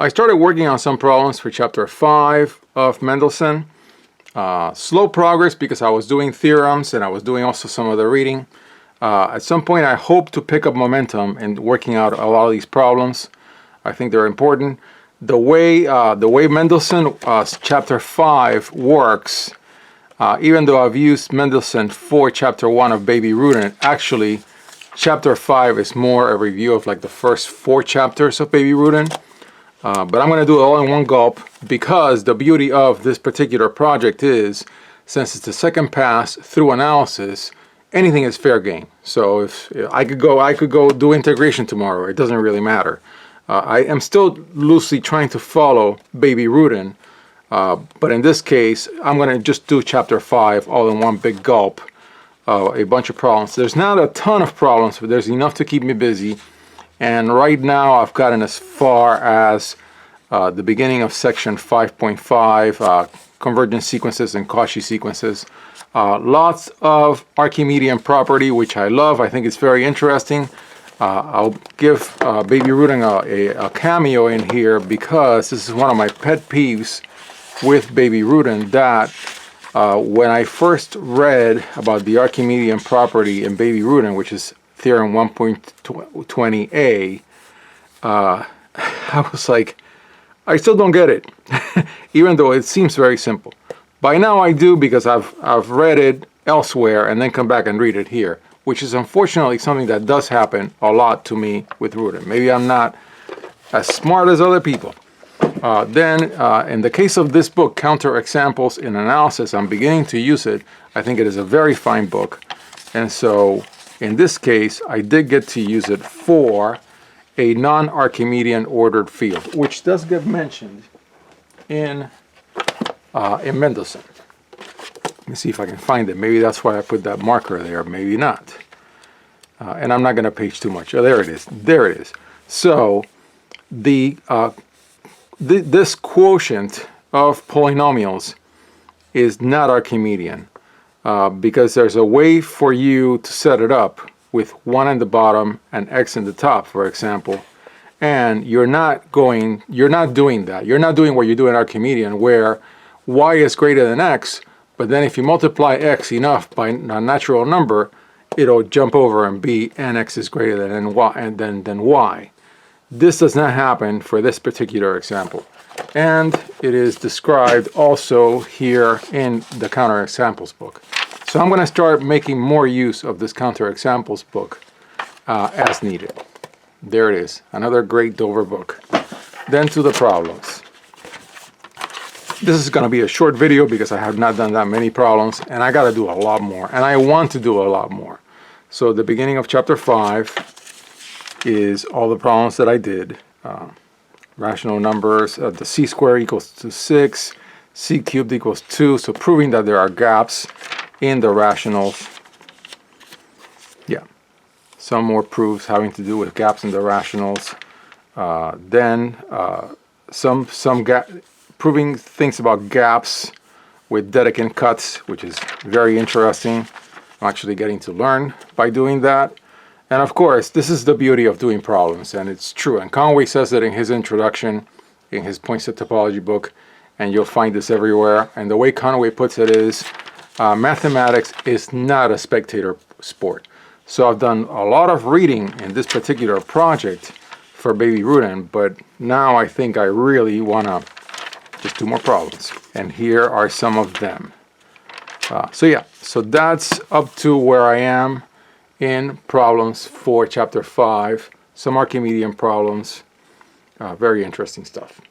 I started working on some problems for chapter 5 of Mendelson. Slow progress because I was doing theorems and I was doing also some other reading. At some point I hope to pick up momentum in working out a lot of these problems. I think they're important. The way Mendelson chapter 5 works, even though I've used Mendelson for chapter 1 of Baby Rudin, actually chapter 5 is more a review of like the first 4 chapters of Baby Rudin. But I'm going to do it all in one gulp because the beauty of this particular project is, since it's the second pass through analysis, anything is fair game. So if I could go do integration tomorrow. It doesn't really matter. I am still loosely trying to follow Baby Rudin, but in this case, I'm going to just do chapter 5 all in one big gulp. A bunch of problems. There's not a ton of problems, but there's enough to keep me busy. And right now I've gotten as far as the beginning of section 5.5, convergent sequences and Cauchy sequences. Lots of Archimedean property, which I love. I think it's very interesting. I'll give Baby Rudin a cameo in here because this is one of my pet peeves with Baby Rudin, that when I first read about the Archimedean property in Baby Rudin, which is Theorem 1.20a, I was like, I still don't get it, even though it seems very simple. By now I do, because I've read it elsewhere and then come back and read it here, which is unfortunately something that does happen a lot to me with Rudin. Maybe I'm not as smart as other people. In the case of this book, Counter Examples in Analysis, I'm beginning to use it. I think it is a very fine book, and so in this case, I did get to use it for a non-Archimedean ordered field, which does get mentioned in Mendelson. Let me see if I can find it. Maybe that's why I put that marker there, maybe not. And I'm not going to page too much. Oh, there it is. There it is. So this quotient of polynomials is not Archimedean. Because there's a way for you to set it up with 1 in the bottom and x in the top, for example, and you're not doing that. You're not doing what you do in Archimedean, where y is greater than x, but then if you multiply x enough by a natural number, it'll jump over and be nx is greater than y, and then y. This does not happen for this particular example. And it is described also here in the Counter Examples book. So I'm going to start making more use of this Counter Examples book as needed. There it is, another great Dover book. Then to the problems. This is going to be a short video because I have not done that many problems, and I got to do a lot more, and I want to do a lot more. So the beginning of chapter 5 is all the problems that I did. Rational numbers, the c squared equals to 6, c cubed equals 2, so proving that there are gaps in the rationals. Yeah, some more proofs having to do with gaps in the rationals. Proving things about gaps with Dedekind cuts, which is very interesting. I'm actually getting to learn by doing that. And of course, this is the beauty of doing problems, and it's true. And Conway says it in his introduction, in his point set topology book, and you'll find this everywhere. And the way Conway puts it is, mathematics is not a spectator sport. So I've done a lot of reading in this particular project for Baby Rudin, but now I think I really want to just do more problems. And here are some of them. So that's up to where I am in problems for chapter 5, some Archimedean problems, very interesting stuff.